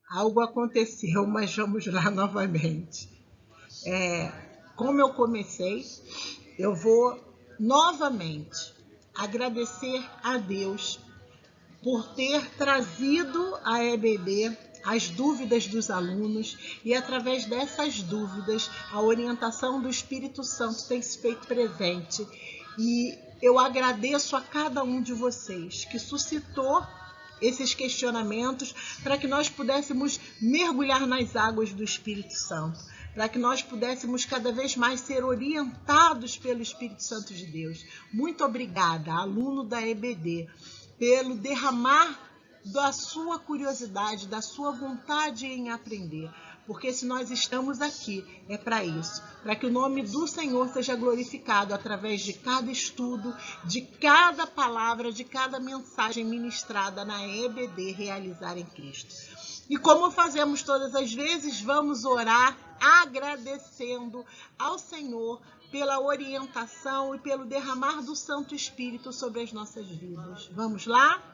Algo aconteceu, mas vamos lá novamente. Como eu comecei, eu vou novamente agradecer a Deus por ter trazido à EBD as dúvidas dos alunos e, através dessas dúvidas, a orientação do Espírito Santo tem se feito presente. E eu agradeço a cada um de vocês que suscitou esses questionamentos para que nós pudéssemos mergulhar nas águas do Espírito Santo, para que nós pudéssemos cada vez mais ser orientados pelo Espírito Santo de Deus. Muito obrigada, aluno da EBD, pelo derramar da sua curiosidade, da sua vontade em aprender. Porque se nós estamos aqui, é para isso, para que o nome do Senhor seja glorificado através de cada estudo, de cada palavra, de cada mensagem ministrada na EBD Realizar em Cristo. E como fazemos todas as vezes, vamos orar agradecendo ao Senhor pela orientação e pelo derramar do Santo Espírito sobre as nossas vidas. Vamos lá?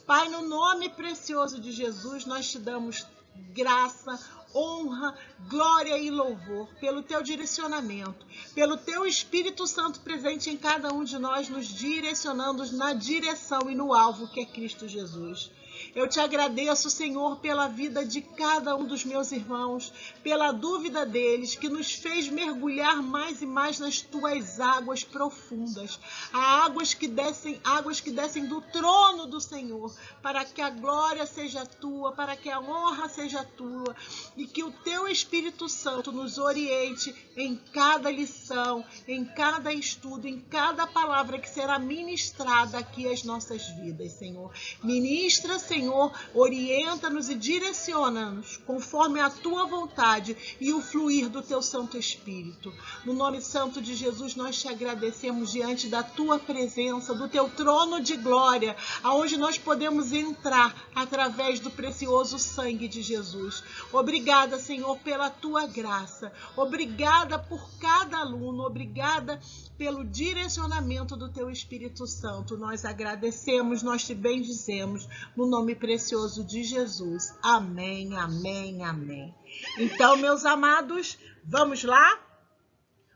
Pai, no nome precioso de Jesus, nós te damos graça, honra, glória e louvor pelo teu direcionamento, pelo teu Espírito Santo presente em cada um de nós, nos direcionando na direção e no alvo que é Cristo Jesus. Eu te agradeço, Senhor, pela vida de cada um dos meus irmãos, pela dúvida deles, que nos fez mergulhar mais e mais nas tuas águas profundas, águas que descem do trono do Senhor, para que a glória seja tua, para que a honra seja tua, e que o teu Espírito Santo nos oriente em cada lição, em cada estudo, em cada palavra que será ministrada aqui às nossas vidas, Senhor. Ministra, Senhor, orienta-nos e direciona-nos conforme a tua vontade e o fluir do teu Santo Espírito. No nome santo de Jesus, nós te agradecemos diante da tua presença, do teu trono de glória, aonde nós podemos entrar através do precioso sangue de Jesus. Obrigada, Senhor, pela tua graça. Obrigada por cada aluno. Obrigada pelo direcionamento do teu Espírito Santo. Nós agradecemos, nós te bendizemos, no nome precioso de Jesus. Amém, amém, amém. Então, meus amados, vamos lá?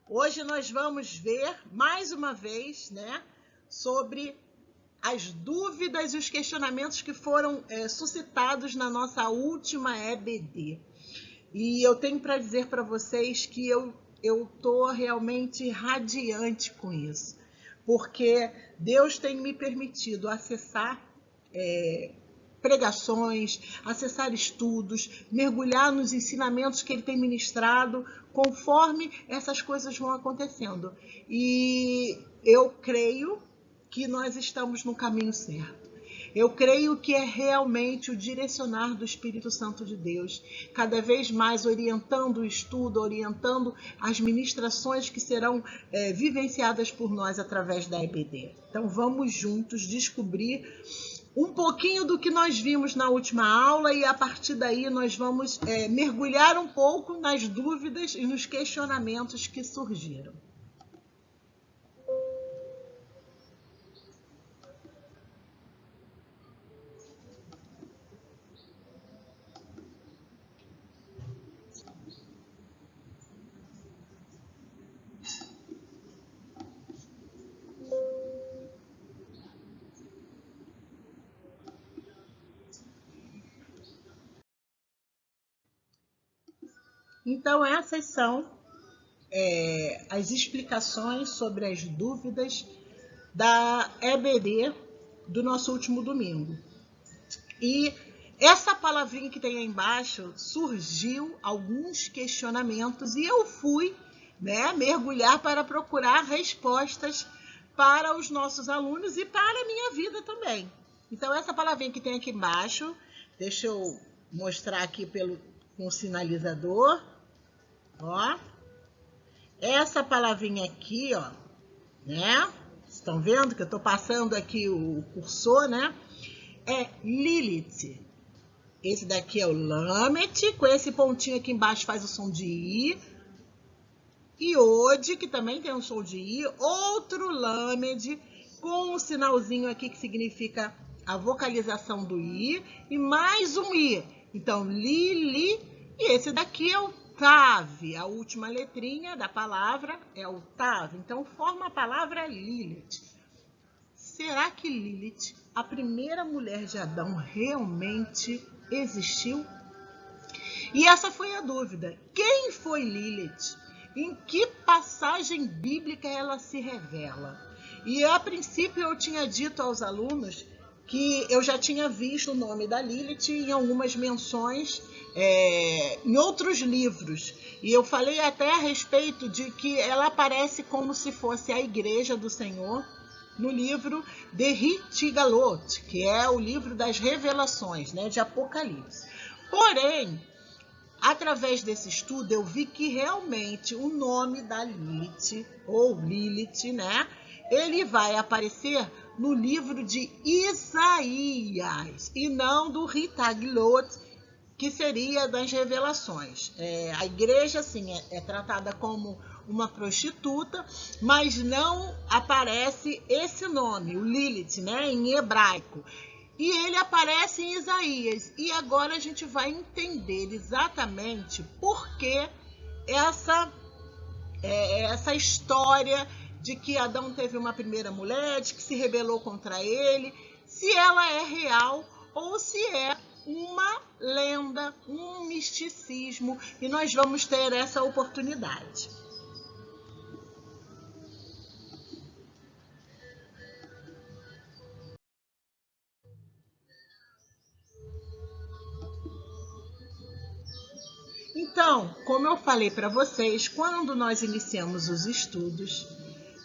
Hoje nós vamos ver, mais uma vez, sobre as dúvidas e os questionamentos que foram suscitados na nossa última EBD. E eu tenho para dizer para vocês que eu estou realmente radiante com isso, porque Deus tem me permitido acessar pregações, acessar estudos, mergulhar nos ensinamentos que Ele tem ministrado, conforme essas coisas vão acontecendo. E eu creio que nós estamos no caminho certo. Eu creio que é realmente o direcionar do Espírito Santo de Deus, cada vez mais orientando o estudo, orientando as ministrações que serão vivenciadas por nós através da EBD. Então vamos juntos descobrir um pouquinho do que nós vimos na última aula e a partir daí nós vamos mergulhar um pouco nas dúvidas e nos questionamentos que surgiram. Então, essas são as explicações sobre as dúvidas da EBD do nosso último domingo. E essa palavrinha que tem aí embaixo, surgiu alguns questionamentos e eu fui mergulhar para procurar respostas para os nossos alunos e para a minha vida também. Então, essa palavrinha que tem aqui embaixo, deixa eu mostrar aqui com o sinalizador. Ó, essa palavrinha aqui, ó, Estão vendo que eu estou passando aqui o cursor, É Lilith. Esse daqui é o Lamet, com esse pontinho aqui embaixo faz o som de I. E Ode, que também tem um som de I. Outro Lamed, com um sinalzinho aqui que significa a vocalização do I. E mais um I, Então, Lili, e esse daqui é o Tav, a última letrinha da palavra é o Tav. Então, forma a palavra Lilith. Será que Lilith, a primeira mulher de Adão, realmente existiu? E essa foi a dúvida. Quem foi Lilith? Em que passagem bíblica ela se revela? E a princípio eu tinha dito aos alunos que eu já tinha visto o nome da Lilith em algumas menções em outros livros. E eu falei até a respeito de que ela aparece como se fosse a Igreja do Senhor no livro de Hitigalot, que é o livro das revelações, né, de Apocalipse. Porém, através desse estudo, eu vi que realmente o nome da Lilith, ou Lilith, né, ele vai aparecer no livro de Isaías, e não do Hitigalot, que seria das revelações. A igreja, sim, é tratada como uma prostituta, mas não aparece esse nome, o Lilith, né, em hebraico. E ele aparece em Isaías. E agora a gente vai entender exatamente por que essa história de que Adão teve uma primeira mulher, de que se rebelou contra ele, se ela é real ou se é uma lenda, um misticismo, e nós vamos ter essa oportunidade. Então, como eu falei para vocês, quando nós iniciamos os estudos,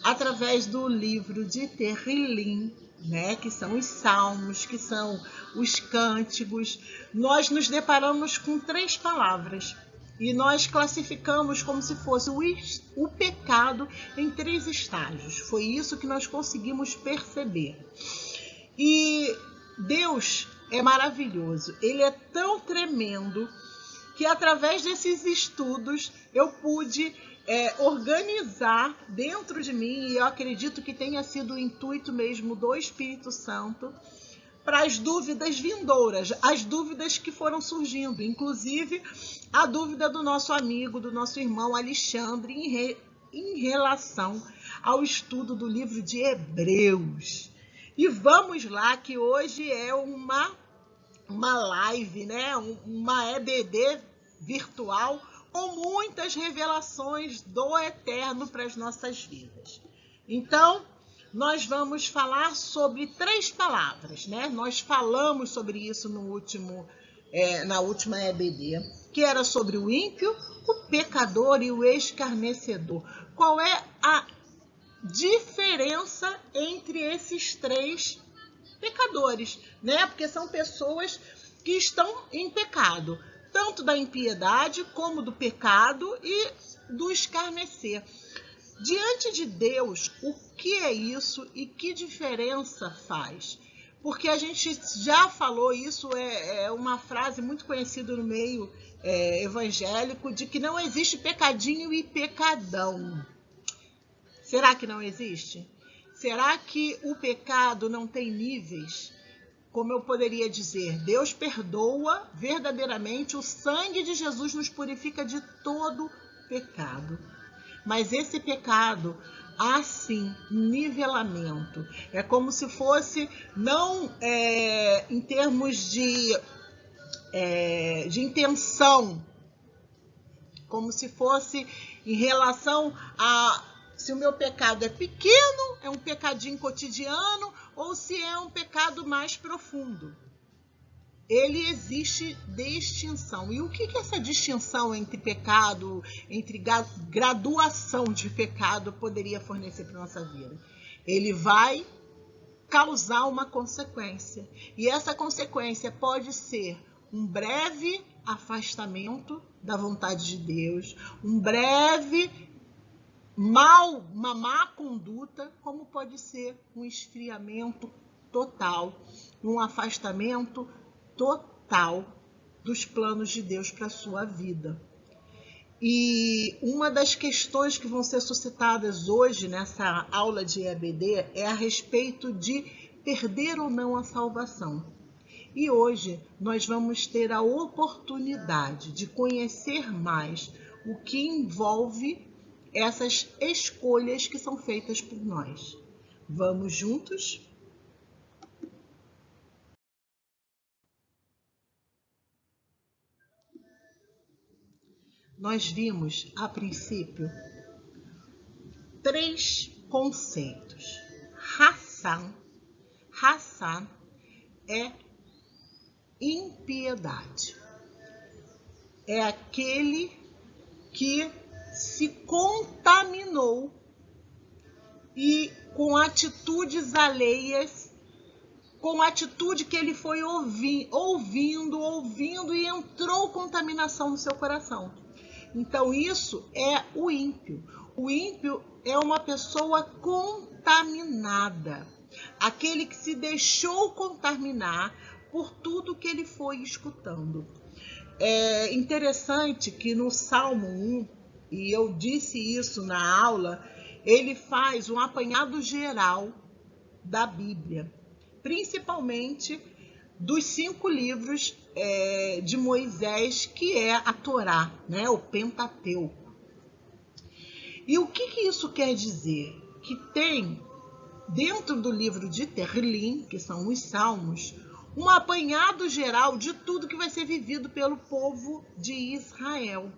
através do livro de Terrilim, né, que são os salmos, que são os cânticos, nós nos deparamos com 3 palavras. E nós classificamos como se fosse o pecado em 3 estágios. Foi isso que nós conseguimos perceber. E Deus é maravilhoso. Ele é tão tremendo que através desses estudos eu pude organizar dentro de mim, e eu acredito que tenha sido o intuito mesmo do Espírito Santo, para as dúvidas vindouras, as dúvidas que foram surgindo, inclusive a dúvida do nosso amigo, do nosso irmão Alexandre, em relação ao estudo do livro de Hebreus. E vamos lá, que hoje é uma live, né? Uma EBD virtual com muitas revelações do Eterno para as nossas vidas. Então, nós vamos falar sobre 3 palavras, né? Nós falamos sobre isso na última EBD, que era sobre o ímpio, o pecador e o escarnecedor. Qual é a diferença entre esses 3 pecadores, né? Porque são pessoas que estão em pecado, tanto da impiedade como do pecado e do escarnecer. Diante de Deus, o que é isso e que diferença faz? Porque a gente já falou, isso é uma frase muito conhecida no meio evangélico, de que não existe pecadinho e pecadão. Será que não existe? Será que o pecado não tem níveis? Como eu poderia dizer, Deus perdoa verdadeiramente, o sangue de Jesus nos purifica de todo pecado. Mas esse pecado há sim nivelamento. É como se fosse, não em termos de intenção, como se fosse em relação a se o meu pecado é pequeno, é um pecadinho cotidiano, ou se é um pecado mais profundo. Ele existe distinção. E o que é essa distinção entre pecado, entre graduação de pecado poderia fornecer para a nossa vida? Ele vai causar uma consequência. E essa consequência pode ser um breve afastamento da vontade de Deus, um breve uma má conduta, como pode ser um esfriamento total, um afastamento total dos planos de Deus para a sua vida. E uma das questões que vão ser suscitadas hoje nessa aula de EBD é a respeito de perder ou não a salvação. E hoje nós vamos ter a oportunidade de conhecer mais o que envolve essas escolhas que são feitas por nós. Vamos juntos? Nós vimos, a princípio, 3 conceitos. Hassan é impiedade. É aquele que se contaminou e com atitudes alheias, com a atitude que ele foi ouvindo e entrou contaminação no seu coração. Então isso é o ímpio. O ímpio é uma pessoa contaminada, aquele que se deixou contaminar por tudo que ele foi escutando. É interessante que no Salmo 1, e eu disse isso na aula, ele faz um apanhado geral da Bíblia, principalmente dos 5 livros de Moisés, que é a Torá, né, o Pentateuco. E o que isso quer dizer? Que tem, dentro do livro de Terlim, que são os Salmos, um apanhado geral de tudo que vai ser vivido pelo povo de Israel.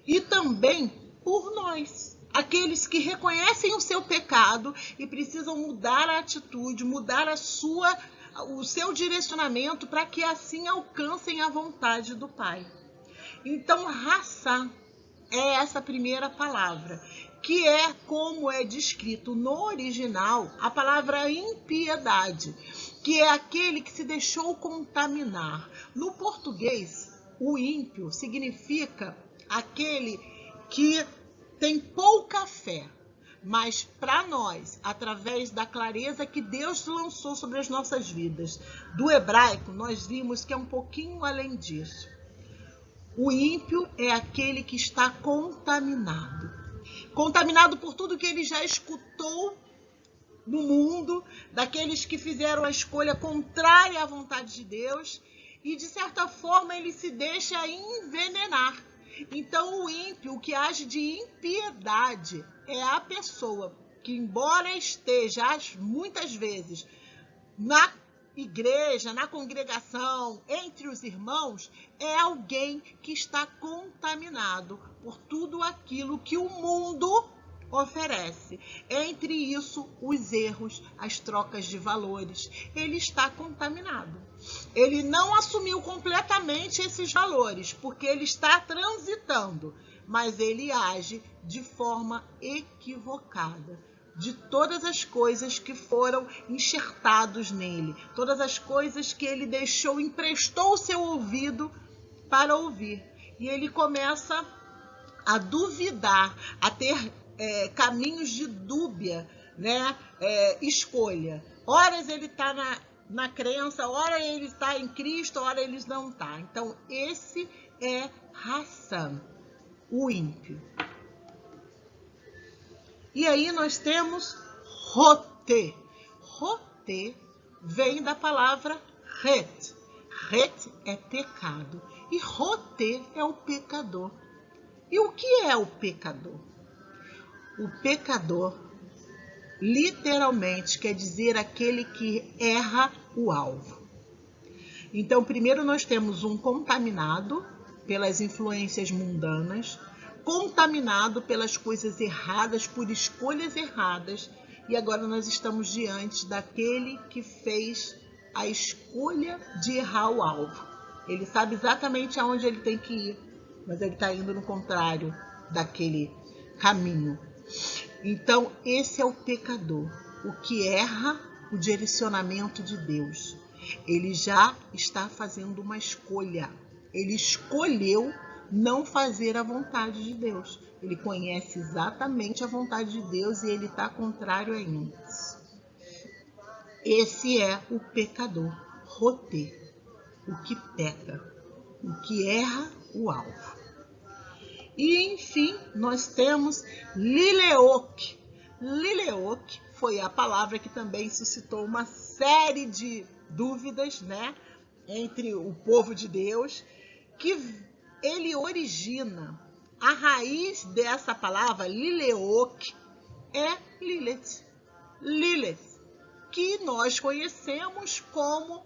E também por nós, aqueles que reconhecem o seu pecado e precisam mudar a atitude, mudar o seu direcionamento para que assim alcancem a vontade do Pai. Então, raça é essa primeira palavra, que é como é descrito no original a palavra impiedade, que é aquele que se deixou contaminar. No português, o ímpio significa aquele que tem pouca fé. Mas para nós, através da clareza que Deus lançou sobre as nossas vidas, do hebraico, nós vimos que é um pouquinho além disso. O ímpio é aquele que está contaminado. Contaminado por tudo que ele já escutou no mundo, daqueles que fizeram a escolha contrária à vontade de Deus, e de certa forma ele se deixa envenenar. Então o ímpio, o que age de impiedade, é a pessoa que, embora esteja muitas vezes na igreja, na congregação, entre os irmãos, é alguém que está contaminado por tudo aquilo que o mundo oferece. Entre isso, os erros, as trocas de valores. Ele está contaminado. Ele não assumiu completamente esses valores, porque ele está transitando, mas ele age de forma equivocada. De todas as coisas que foram enxertados nele, todas as coisas que ele deixou, emprestou o seu ouvido para ouvir. E ele começa a duvidar, a ter caminhos de dúbia, né? Escolha. Horas ele está na crença, ora ele está em Cristo, ora ele não está. Então, esse é Hassan, o ímpio. E aí nós temos Rote. Rote vem da palavra Het. Het é pecado. E Rote é o pecador. E o que é o pecador? O pecador, literalmente, quer dizer aquele que erra o alvo. Então, primeiro nós temos um contaminado pelas influências mundanas, contaminado pelas coisas erradas, por escolhas erradas, e agora nós estamos diante daquele que fez a escolha de errar o alvo. Ele sabe exatamente aonde ele tem que ir, mas ele está indo no contrário daquele caminho. Então, esse é o pecador, o que erra o direcionamento de Deus. Ele já está fazendo uma escolha. Ele escolheu não fazer a vontade de Deus. Ele conhece exatamente a vontade de Deus e ele está contrário a isso. Esse é o pecador, Rote, o que peca, o que erra o alvo. E, enfim, nós temos Lileok. Lileok foi a palavra que também suscitou uma série de dúvidas, né? entre o povo de Deus, que ele origina. A raiz dessa palavra, Lileok, é Lilith. Lilith, que nós conhecemos como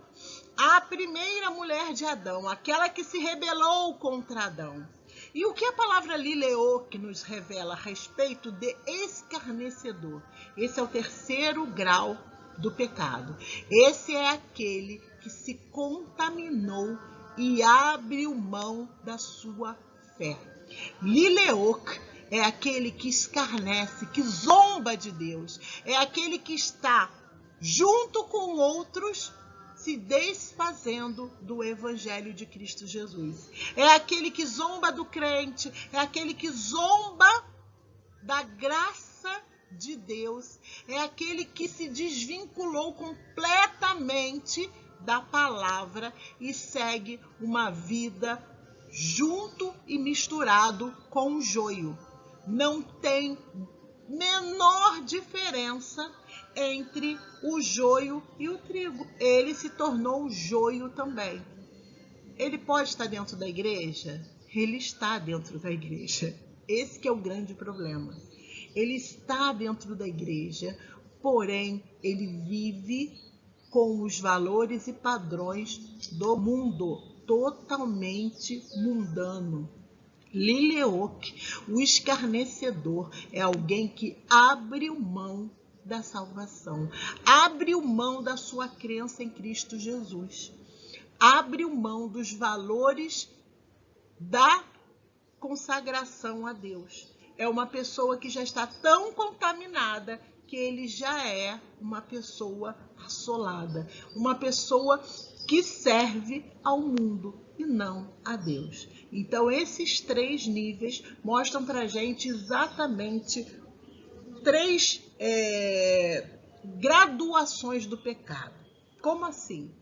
a primeira mulher de Adão, aquela que se rebelou contra Adão. E o que a palavra Lileok nos revela a respeito de escarnecedor? Esse é o terceiro grau do pecado. Esse é aquele que se contaminou e abriu mão da sua fé. Lileok é aquele que escarnece, que zomba de Deus. É aquele que está junto com outros se desfazendo do Evangelho de Cristo Jesus. É aquele que zomba do crente, é aquele que zomba da graça de Deus, é aquele que se desvinculou completamente da palavra e segue uma vida junto e misturado com o joio. Não tem menor diferença entre o joio e o trigo. Ele se tornou joio também. Ele pode estar dentro da igreja? Ele está dentro da igreja. Esse que é o grande problema. Ele está dentro da igreja, porém ele vive com os valores e padrões do mundo, totalmente mundano. Lileok, o escarnecedor, é alguém que abre mão da salvação, abre mão da sua crença em Cristo Jesus, abre mão dos valores da consagração a Deus. É uma pessoa que já está tão contaminada que ele já é uma pessoa assolada, uma pessoa que serve ao mundo e não a Deus. Então, esses três níveis mostram para a gente exatamente três graduações do pecado. Como assim?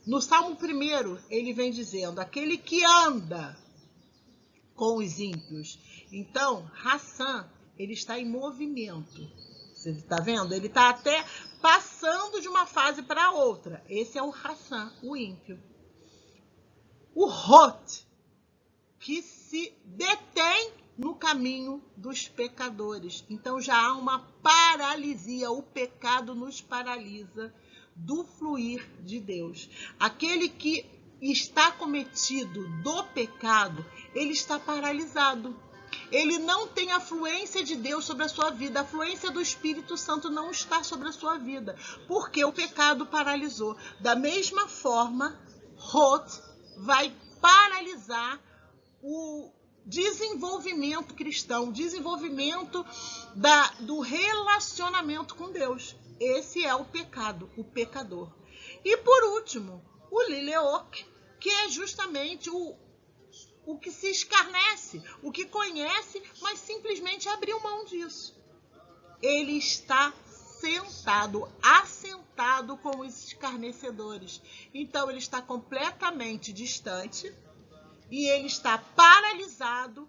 No Salmo 1, ele vem dizendo, aquele que anda com os ímpios. Então, Hassan, ele está em movimento. Você está vendo? Ele está até passando de uma fase para outra. Esse é o Hassan, o ímpio. O Hot, que se detém no caminho dos pecadores. Então já há uma paralisia, o pecado nos paralisa do fluir de Deus. Aquele que está cometido do pecado, ele está paralisado. Ele não tem a fluência de Deus sobre a sua vida. A fluência do Espírito Santo não está sobre a sua vida, porque o pecado paralisou. Da mesma forma, Hot vai paralisar o desenvolvimento cristão, o desenvolvimento do relacionamento com Deus. Esse é o pecado, o pecador. E por último, o Lileok, que é justamente o que se escarnece, o que conhece, mas simplesmente abriu mão disso. Ele está assentado com os escarnecedores. Então ele está completamente distante e ele está paralisado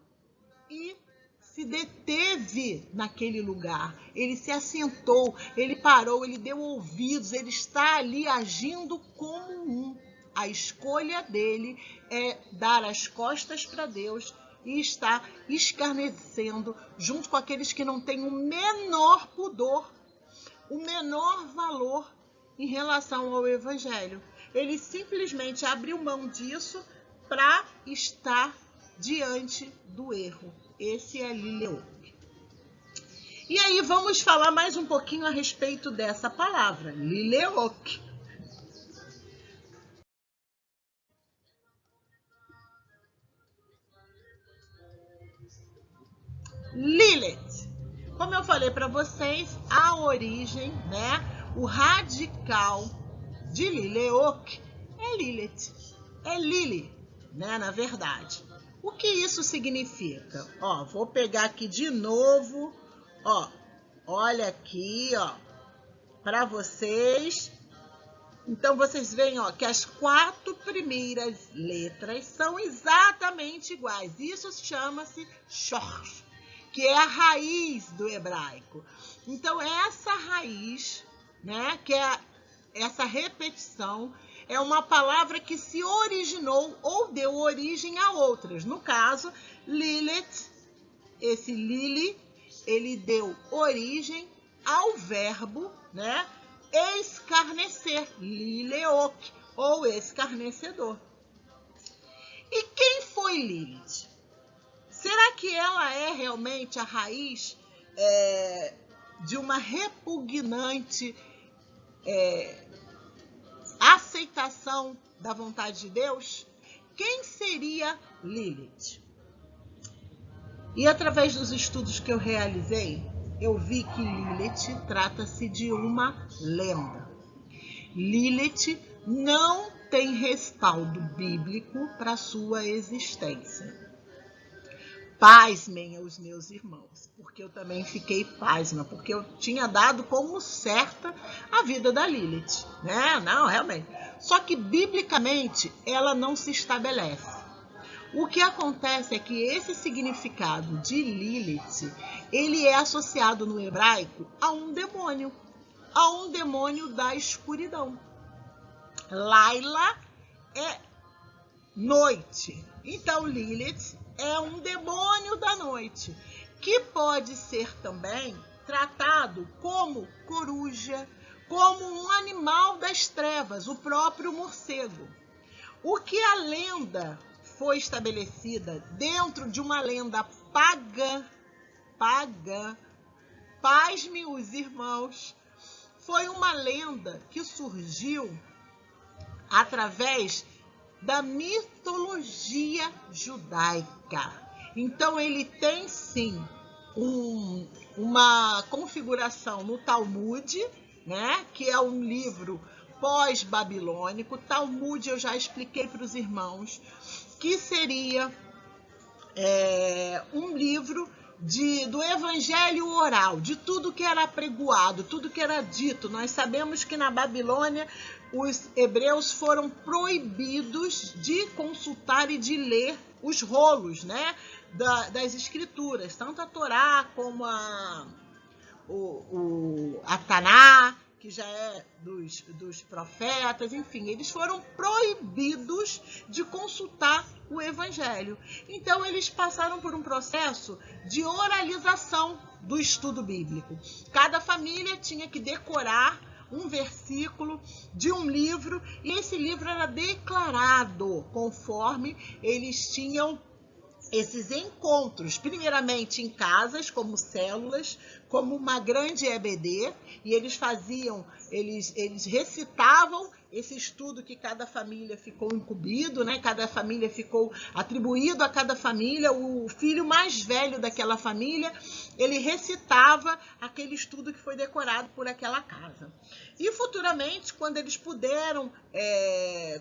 e se deteve naquele lugar. Ele se assentou, ele parou, ele deu ouvidos, ele está ali agindo como um. A escolha dele é dar as costas para Deus e estar escarnecendo junto com aqueles que não têm o menor pudor, o menor valor em relação ao Evangelho. Ele simplesmente abriu mão disso para estar diante do erro. Esse é Lileok. E aí vamos falar mais um pouquinho a respeito dessa palavra, Lileok. Lilith. Como eu falei para vocês, a origem, o radical de Lileok é Lilith. É Lili, na verdade. O que isso significa? Vou pegar aqui de novo, olha aqui, para vocês. Então, vocês veem, que as 4 primeiras letras são exatamente iguais. Isso chama-se Shor, que é a raiz do hebraico. Então, essa raiz, que é essa repetição, é uma palavra que se originou ou deu origem a outras. No caso, Lilith, esse Lili, ele deu origem ao verbo, né, escarnecer, lileok, ou escarnecedor. E quem foi Lilith? Será que ela é realmente a raiz de uma repugnante aceitação da vontade de Deus? Quem seria Lilith? E através dos estudos que eu realizei, eu vi que Lilith trata-se de uma lenda. Lilith não tem respaldo bíblico para sua existência. Pasmem os meus irmãos, porque eu também fiquei pasma, porque eu tinha dado como certa a vida da Lilith, né? Não, realmente. Só que, biblicamente, ela não se estabelece. O que acontece é que esse significado de Lilith, ele é associado no hebraico a um demônio da escuridão. Laila é noite. Então, Lilith é um demônio da noite, que pode ser também tratado como coruja, como um animal das trevas, o próprio morcego. O que a lenda foi estabelecida dentro de uma lenda pagã, pasme os irmãos, foi uma lenda que surgiu através da mitologia judaica. Então, ele tem, sim, uma configuração no Talmud, né, que é um livro pós-babilônico. Talmud eu já expliquei para os irmãos, que seria um livro do evangelho oral, de tudo que era pregoado, tudo que era dito. Nós sabemos que na Babilônia os hebreus foram proibidos de consultar e de ler os rolos, né, das escrituras, tanto a Torá como a Taná, que já é dos profetas, enfim, eles foram proibidos de consultar o evangelho. Então, eles passaram por um processo de oralização do estudo bíblico. Cada família tinha que decorar um versículo de um livro, e esse livro era declarado conforme eles tinham esses encontros, primeiramente em casas, como células, como uma grande EBD, e eles recitavam esse estudo que cada família ficou incumbido, né? Cada família ficou atribuído a cada família, o filho mais velho daquela família, ele recitava aquele estudo que foi decorado por aquela casa. E futuramente, quando eles puderam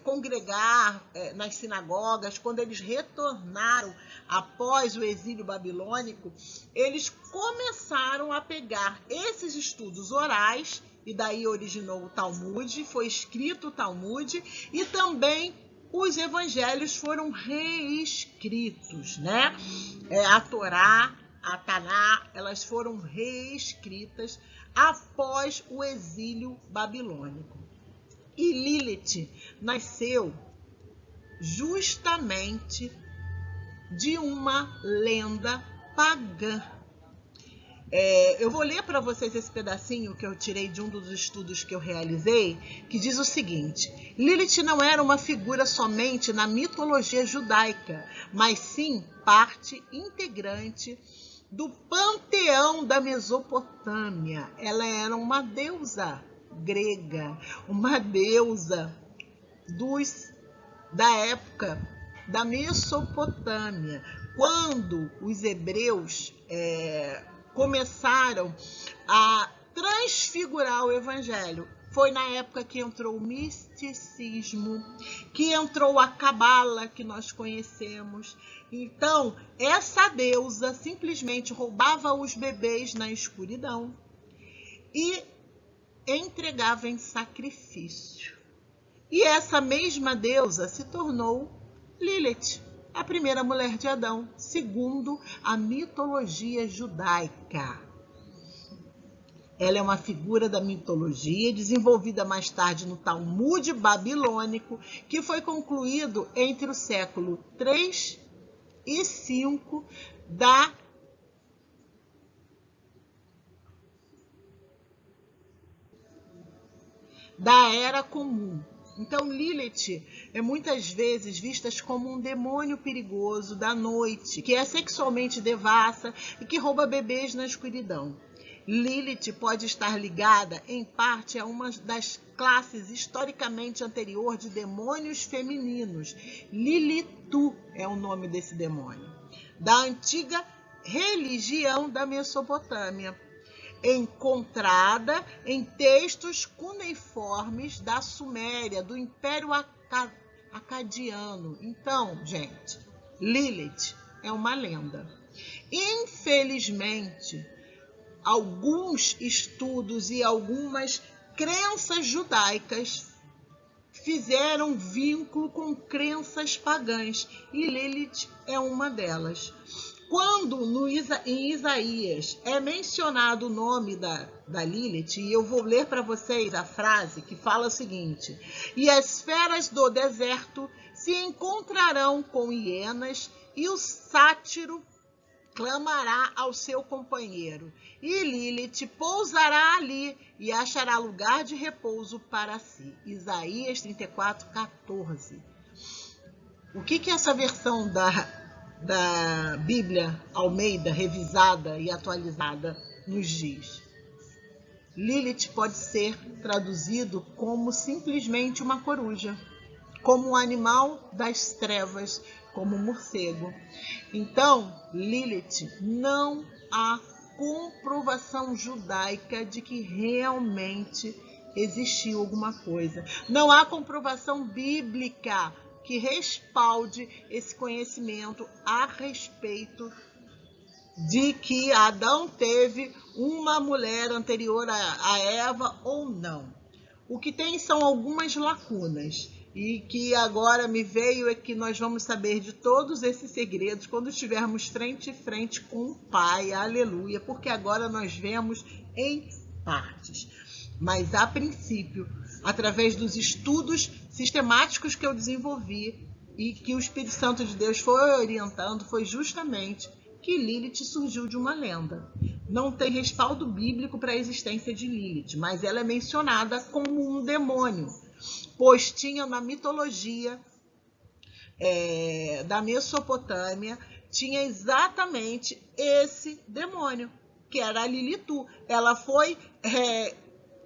congregar nas sinagogas, quando eles retornaram após o exílio babilônico, eles começaram a pegar esses estudos orais, e daí originou o Talmud, foi escrito o Talmud, e também os evangelhos foram reescritos, né? A Torá, a Taná, elas foram reescritas após o exílio babilônico. E Lilith nasceu justamente de uma lenda pagã. Eu vou ler para vocês esse pedacinho que eu tirei de um dos estudos que eu realizei, que diz o seguinte: Lilith não era uma figura somente na mitologia judaica, mas sim parte integrante do panteão da Mesopotâmia. Ela era uma deusa grega, uma deusa da época da Mesopotâmia, quando os hebreus começaram a transfigurar o evangelho. Foi na época que entrou o misticismo, que entrou a cabala que nós conhecemos. Então, essa deusa simplesmente roubava os bebês na escuridão e entregava em sacrifício. E essa mesma deusa se tornou Lilith, a primeira mulher de Adão, segundo a mitologia judaica. Ela é uma figura da mitologia desenvolvida mais tarde no Talmud babilônico, que foi concluído entre o século 3 e 5 da Era Comum. Então, Lilith é muitas vezes vista como um demônio perigoso da noite, que é sexualmente devassa e que rouba bebês na escuridão. Lilith pode estar ligada, em parte, a uma das classes historicamente anterior de demônios femininos. Lilitu é o nome desse demônio, da antiga religião da Mesopotâmia, encontrada em textos cuneiformes da Suméria, do Império Acadiano. Então, gente, Lilith é uma lenda. Infelizmente, alguns estudos e algumas crenças judaicas fizeram vínculo com crenças pagãs, e Lilith é uma delas. Quando em Isaías é mencionado o nome da Lilith, e eu vou ler para vocês a frase que fala o seguinte: e as feras do deserto se encontrarão com hienas, e o sátiro clamará ao seu companheiro, e Lilith pousará ali e achará lugar de repouso para si. Isaías 34:14. O que essa versão da Bíblia Almeida, revisada e atualizada, nos diz? Lilith pode ser traduzido como simplesmente uma coruja, como um animal das trevas, como um morcego. Então, Lilith, não há comprovação judaica de que realmente existiu alguma coisa. Não há comprovação bíblica que respalde esse conhecimento a respeito de que Adão teve uma mulher anterior a Eva ou não. O que tem são algumas lacunas, e que agora me veio é que nós vamos saber de todos esses segredos quando estivermos frente a frente com o Pai, aleluia, porque agora nós vemos em partes. Mas, a princípio, através dos estudos sistemáticos que eu desenvolvi e que o Espírito Santo de Deus foi orientando, foi justamente que Lilith surgiu de uma lenda. Não tem respaldo bíblico para a existência de Lilith, mas ela é mencionada como um demônio, pois tinha na mitologia da Mesopotâmia, tinha exatamente esse demônio, que era a Lilitu. Ela foi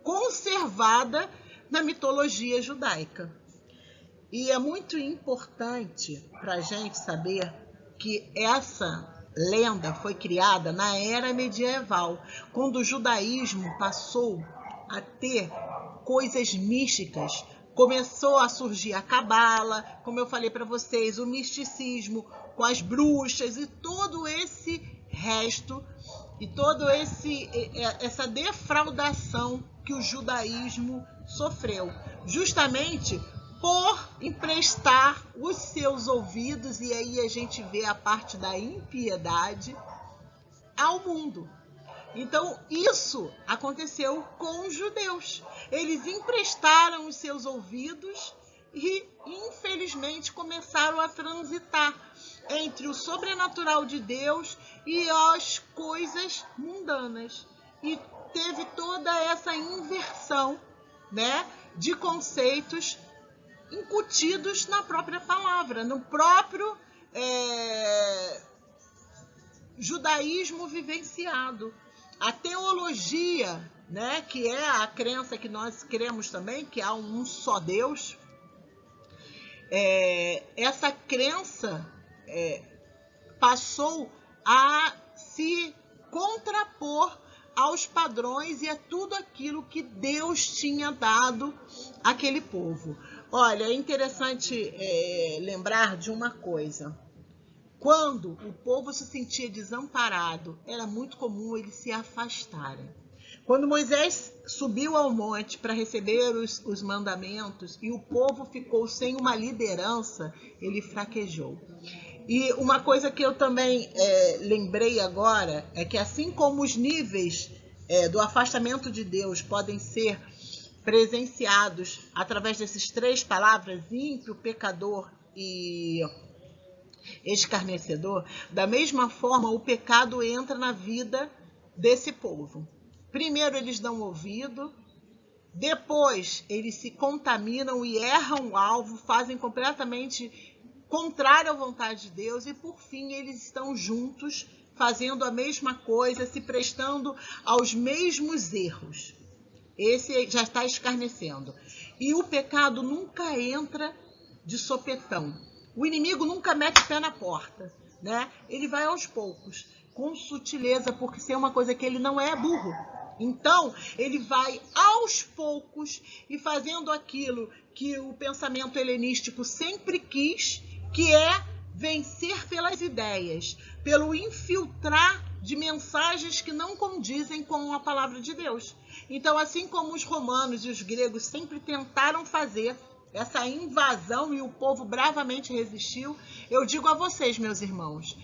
conservada na mitologia judaica. E é muito importante para a gente saber que essa lenda foi criada na era medieval, quando o judaísmo passou a ter coisas místicas. Começou a surgir a cabala, como eu falei para vocês, o misticismo com as bruxas e todo esse resto, e toda essa defraudação que o judaísmo sofreu, justamente por emprestar os seus ouvidos, e aí a gente vê a parte da impiedade, ao mundo. Então, isso aconteceu com os judeus. Eles emprestaram os seus ouvidos e, infelizmente, começaram a transitar entre o sobrenatural de Deus e as coisas mundanas. E teve toda essa inversão, né, de conceitos incutidos na própria palavra, no próprio judaísmo vivenciado. A teologia, né, que é a crença que nós cremos também, que há um só Deus, essa crença passou a se contrapor aos padrões e a tudo aquilo que Deus tinha dado àquele povo. Olha, é interessante lembrar de uma coisa. Quando o povo se sentia desamparado, era muito comum eles se afastarem. Quando Moisés subiu ao monte para receber os mandamentos e o povo ficou sem uma liderança, ele fraquejou. E uma coisa que eu também lembrei agora é que, assim como os níveis do afastamento de Deus podem ser presenciados através dessas três palavras, ímpio, pecador e escarnecedor, da mesma forma o pecado entra na vida desse povo. Primeiro eles dão ouvido, depois eles se contaminam e erram o alvo, fazem completamente contrário à vontade de Deus e por fim eles estão juntos, fazendo a mesma coisa, se prestando aos mesmos erros. Esse já está escarnecendo. E o pecado nunca entra de sopetão. O inimigo nunca mete o pé na porta, né? Ele vai aos poucos, com sutileza, porque isso é uma coisa que ele não é burro. Então, ele vai aos poucos e fazendo aquilo que o pensamento helenístico sempre quis, que é vencer pelas ideias, pelo infiltrar de mensagens que não condizem com a palavra de Deus. Então, assim como os romanos e os gregos sempre tentaram fazer essa invasão e o povo bravamente resistiu, eu digo a vocês, meus irmãos,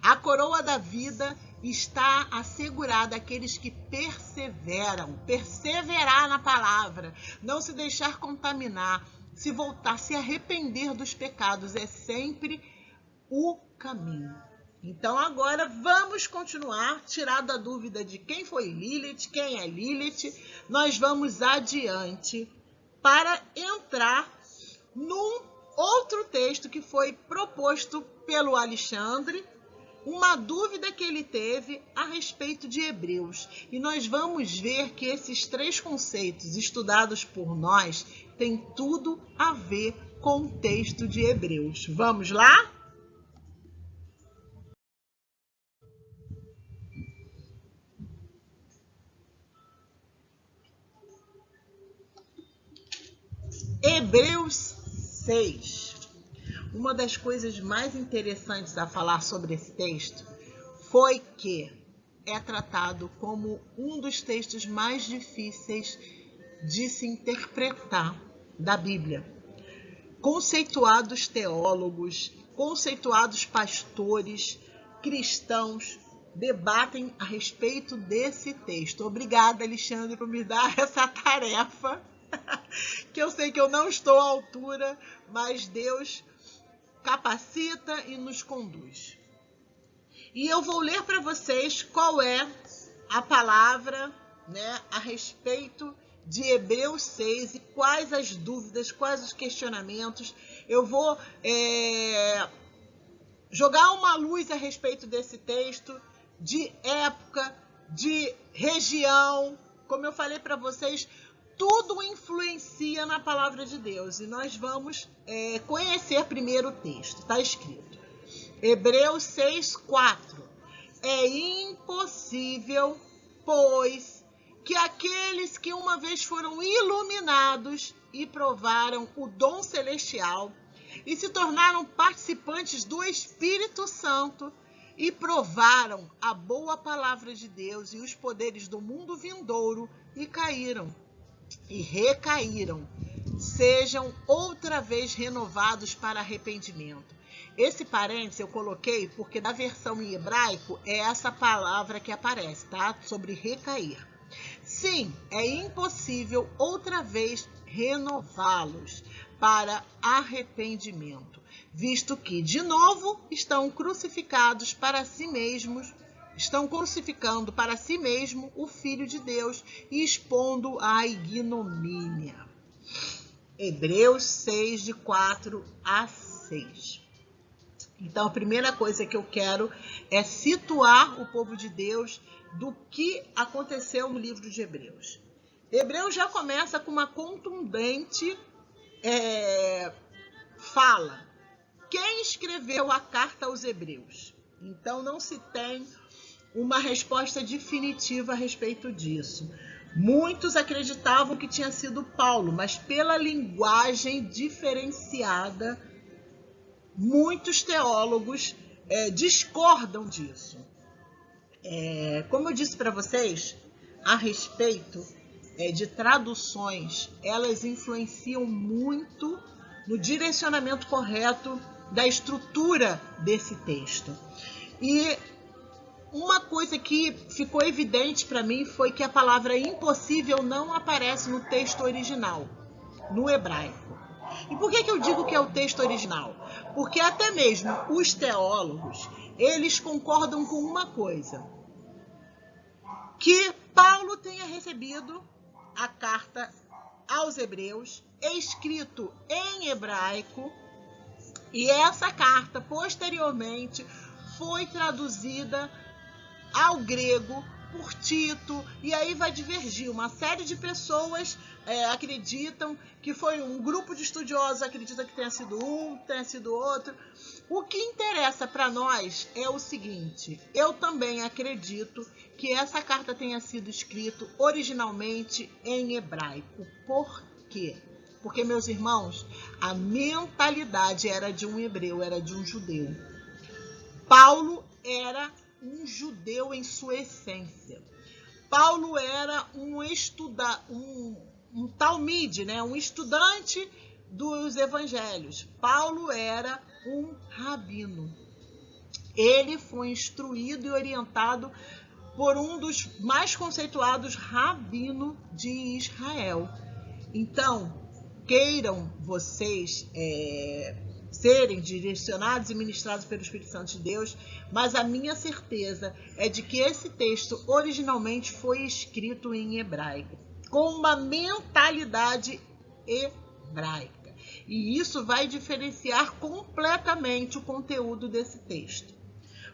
a coroa da vida está assegurada àqueles que perseveram, perseverar na palavra, não se deixar contaminar, se voltar, se arrepender dos pecados, é sempre o caminho. Então agora vamos continuar, tirado a dúvida de quem foi Lilith, quem é Lilith, nós vamos adiante para entrar num outro texto que foi proposto pelo Alexandre, uma dúvida que ele teve a respeito de Hebreus. E nós vamos ver que esses três conceitos estudados por nós têm tudo a ver com o texto de Hebreus. Vamos lá? Hebreus 6. Uma das coisas mais interessantes a falar sobre esse texto foi que é tratado como um dos textos mais difíceis de se interpretar da Bíblia. Conceituados teólogos, conceituados pastores, cristãos, debatem a respeito desse texto. Obrigada, Alexandre, por me dar essa tarefa, que eu sei que eu não estou à altura, mas Deus capacita e nos conduz. E eu vou ler para vocês qual é a palavra, né, a respeito de Hebreus 6 e quais as dúvidas, quais os questionamentos. Eu vou jogar uma luz a respeito desse texto, de época, de região. Como eu falei para vocês, tudo influencia na palavra de Deus. E nós vamos conhecer primeiro o texto. Está escrito. Hebreus 6:4. É impossível, pois, que aqueles que uma vez foram iluminados e provaram o dom celestial e se tornaram participantes do Espírito Santo e provaram a boa palavra de Deus e os poderes do mundo vindouro e caíram e recaíram, sejam outra vez renovados para arrependimento. Esse parênteses eu coloquei porque na versão em hebraico é essa palavra que aparece, tá? Sobre recair. Sim, é impossível outra vez renová-los para arrependimento, visto que, de novo, estão crucificando para si mesmo o Filho de Deus e expondo à ignomínia. Hebreus 6, de 4 a 6. Então, a primeira coisa que eu quero é situar o povo de Deus do que aconteceu no livro de Hebreus. Hebreus já começa com uma contundente fala. Quem escreveu a carta aos Hebreus? Então, não se tem uma resposta definitiva a respeito disso. Muitos acreditavam que tinha sido Paulo, mas pela linguagem diferenciada, muitos teólogos discordam disso. Como eu disse para vocês, a respeito de traduções, elas influenciam muito no direcionamento correto da estrutura desse texto. E uma coisa que ficou evidente para mim foi que a palavra impossível não aparece no texto original, no hebraico. E por que eu digo que é o texto original? Porque até mesmo os teólogos, eles concordam com uma coisa, que Paulo tenha recebido a carta aos Hebreus, escrito em hebraico, e essa carta, posteriormente, foi traduzida ao grego por Tito, e aí vai divergir. Uma série de pessoas acreditam que foi um grupo de estudiosos, acredita que tenha sido um, tenha sido outro. O que interessa para nós é o seguinte: eu também acredito que essa carta tenha sido escrita originalmente em hebraico. Por quê? Porque, meus irmãos, a mentalidade era de um hebreu, era de um judeu. Paulo era um judeu em sua essência. Paulo era um talmide, né? Um estudante dos evangelhos. Paulo era um rabino. Ele foi instruído e orientado por um dos mais conceituados rabinos de Israel. Então, queiram vocês serem direcionados e ministrados pelo Espírito Santo de Deus, mas a minha certeza é de que esse texto originalmente foi escrito em hebraico, com uma mentalidade hebraica. E isso vai diferenciar completamente o conteúdo desse texto.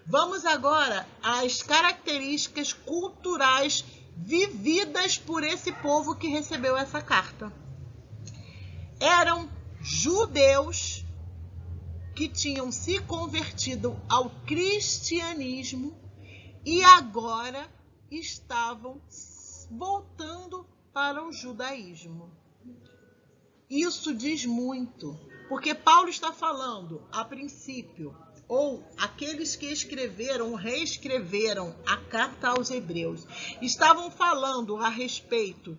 Vamos agora às características culturais vividas por esse povo que recebeu essa carta. Eram judeus que tinham se convertido ao cristianismo e agora estavam voltando para o judaísmo. Isso diz muito, porque Paulo está falando, a princípio, ou aqueles que escreveram, reescreveram a carta aos Hebreus, estavam falando a respeito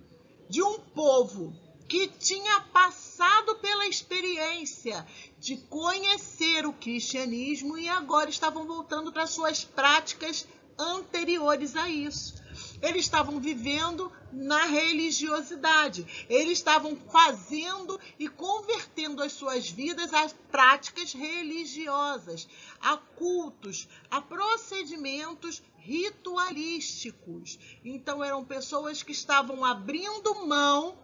de um povo que tinha passado pela experiência de conhecer o cristianismo e agora estavam voltando para suas práticas anteriores a isso. Eles estavam vivendo na religiosidade. Eles estavam fazendo e convertendo as suas vidas a práticas religiosas, a cultos, a procedimentos ritualísticos. Então eram pessoas que estavam abrindo mão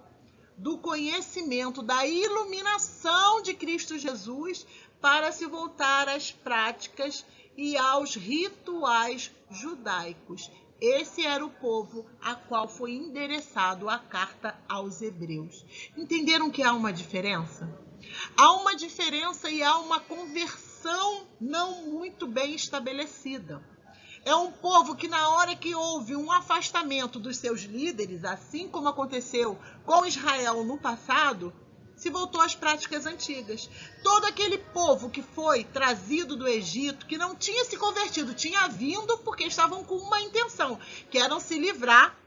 do conhecimento, da iluminação de Cristo Jesus para se voltar às práticas e aos rituais judaicos. Esse era o povo a qual foi endereçado a carta aos Hebreus. Entenderam que há uma diferença? Há uma diferença e há uma conversão não muito bem estabelecida. É um povo que, na hora que houve um afastamento dos seus líderes, assim como aconteceu com Israel no passado, se voltou às práticas antigas. Todo aquele povo que foi trazido do Egito, que não tinha se convertido, tinha vindo porque estavam com uma intenção, que era se livrar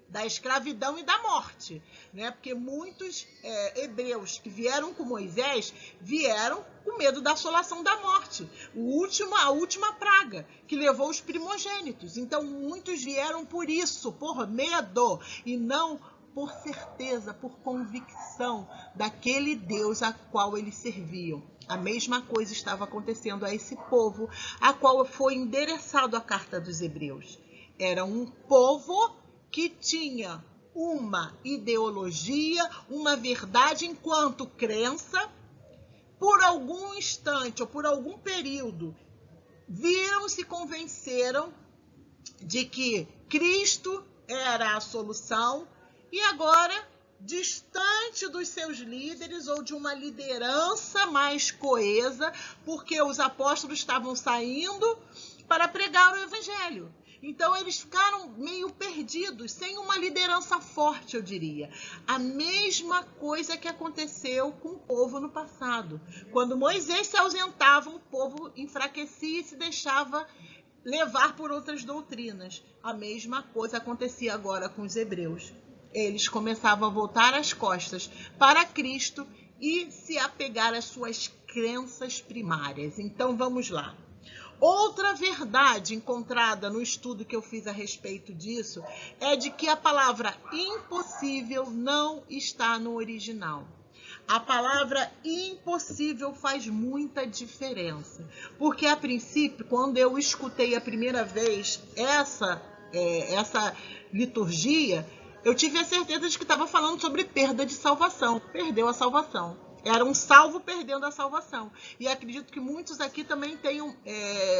da escravidão e da morte, né? Porque muitos hebreus que vieram com Moisés vieram com medo da assolação da morte, a última praga que levou os primogênitos. Então muitos vieram por isso, por medo, e não por certeza, por convicção daquele Deus a qual eles serviam. A mesma coisa estava acontecendo a esse povo a qual foi endereçado a carta dos Hebreus. Era um povo que tinha uma ideologia, uma verdade enquanto crença. Por algum instante ou por algum período, se convenceram de que Cristo era a solução e agora, distante dos seus líderes ou de uma liderança mais coesa, porque os apóstolos estavam saindo para pregar o evangelho. Então, eles ficaram meio perdidos, sem uma liderança forte, eu diria. A mesma coisa que aconteceu com o povo no passado. Quando Moisés se ausentava, o povo enfraquecia e se deixava levar por outras doutrinas. A mesma coisa acontecia agora com os hebreus. Eles começavam a voltar as costas para Cristo e se apegar às suas crenças primárias. Então, vamos lá. Outra verdade encontrada no estudo que eu fiz a respeito disso é de que a palavra impossível não está no original. A palavra impossível faz muita diferença, porque a princípio, quando eu escutei a primeira vez essa liturgia, eu tive a certeza de que estava falando sobre perda de salvação, perdeu a salvação. Era um salvo perdendo a salvação. E acredito que muitos aqui também tenham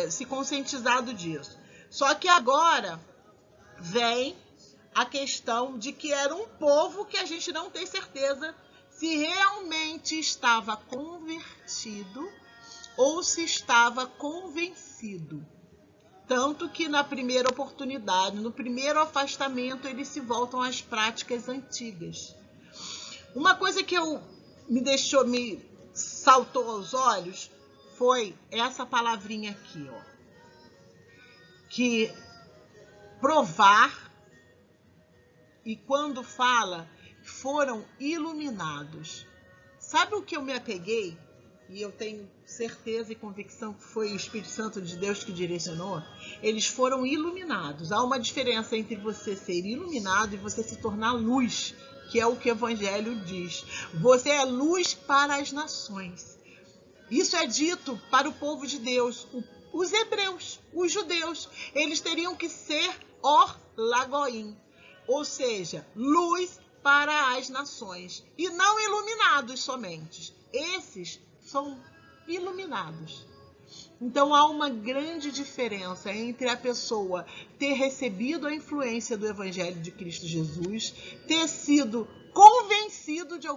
se conscientizado disso. Só que agora vem a questão de que era um povo que a gente não tem certeza se realmente estava convertido ou se estava convencido. Tanto que na primeira oportunidade, no primeiro afastamento, eles se voltam às práticas antigas. Uma coisa que me saltou aos olhos foi essa palavrinha aqui, ó, que provar, e quando fala, foram iluminados. Sabe o que eu me apeguei? E eu tenho certeza e convicção que foi o Espírito Santo de Deus que direcionou. Eles foram iluminados. Há uma diferença entre você ser iluminado e você se tornar luz, que é o que o Evangelho diz. Você é luz para as nações. Isso é dito para o povo de Deus. Os hebreus, os judeus, eles teriam que ser Or Lagoim, ou seja, luz para as nações, e não iluminados somente. Esses são iluminados. Então há uma grande diferença entre a pessoa ter recebido a influência do Evangelho de Cristo Jesus, ter sido convencido de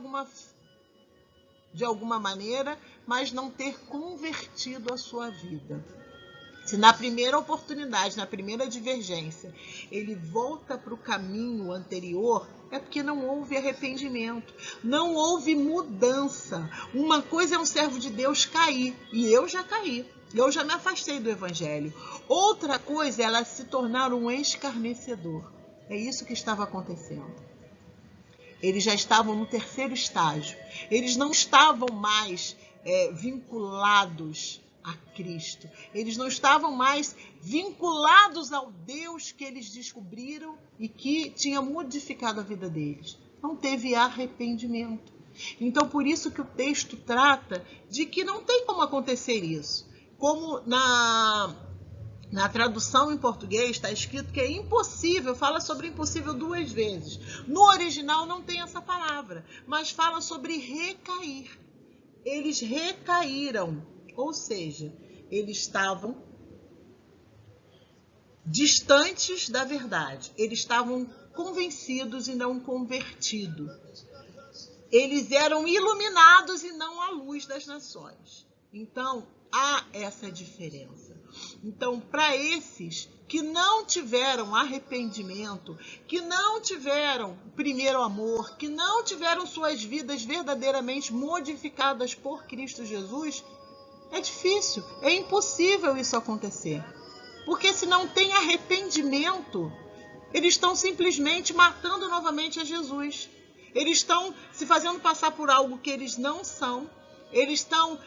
alguma maneira, mas não ter convertido a sua vida. Se na primeira oportunidade, na primeira divergência, ele volta para o caminho anterior, é porque não houve arrependimento, não houve mudança. Uma coisa é um servo de Deus cair, e eu já caí, eu já me afastei do Evangelho. Outra coisa é ela se tornar um escarnecedor. É isso que estava acontecendo. Eles já estavam no terceiro estágio. Eles não estavam mais vinculados a Cristo. Eles não estavam mais vinculados ao Deus que eles descobriram e que tinha modificado a vida deles. Não teve arrependimento. Então, por isso que o texto trata de que não tem como acontecer isso. Como na tradução em português está escrito que é impossível, fala sobre impossível 2 vezes. No original não tem essa palavra, mas fala sobre recair. Eles recaíram, ou seja, eles estavam distantes da verdade. Eles estavam convencidos e não convertidos. Eles eram iluminados e não a luz das nações. Então, há essa diferença. Então, para esses que não tiveram arrependimento, que não tiveram primeiro amor, que não tiveram suas vidas verdadeiramente modificadas por Cristo Jesus, é difícil, é impossível isso acontecer. Porque se não tem arrependimento, eles estão simplesmente matando novamente a Jesus. Eles estão se fazendo passar por algo que eles não são. Eles estão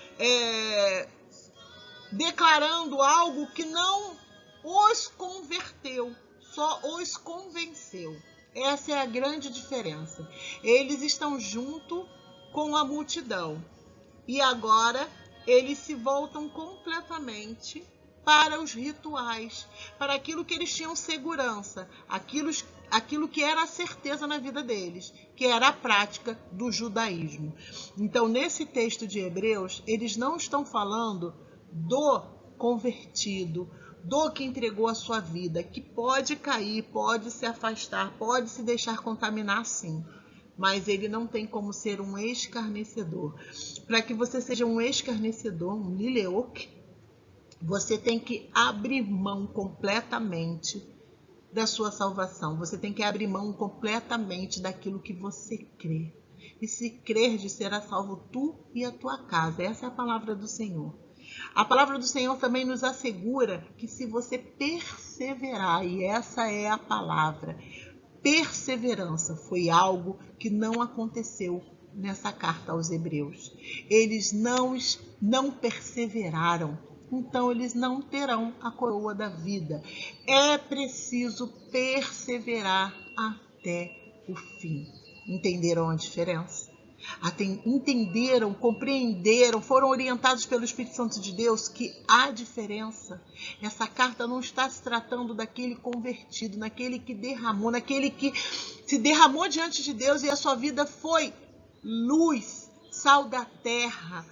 declarando algo que não os converteu, só os convenceu. Essa é a grande diferença. Eles estão junto com a multidão. E agora eles se voltam completamente para os rituais, para aquilo que eles tinham segurança, aquilo que era a certeza na vida deles, que era a prática do judaísmo. Então, nesse texto de Hebreus, eles não estão falando do convertido, do que entregou a sua vida, que pode cair, pode se afastar, pode se deixar contaminar, sim. Mas ele não tem como ser um escarnecedor. Para que você seja um escarnecedor, um lileok, você tem que abrir mão completamente da sua salvação. Você tem que abrir mão completamente daquilo que você crê. E se crer, de será salvo tu e a tua casa. Essa é a palavra do Senhor. A palavra do Senhor também nos assegura que se você perseverar, e essa é a palavra, perseverança foi algo que não aconteceu nessa carta aos Hebreus. Eles não perseveraram. então eles não terão a coroa da vida. É preciso perseverar até o fim. Entenderam a diferença? Entenderam, compreenderam, foram orientados pelo Espírito Santo de Deus que há diferença. Essa carta não está se tratando daquele convertido, naquele que derramou, naquele que se derramou diante de Deus e a sua vida foi luz, sal da terra,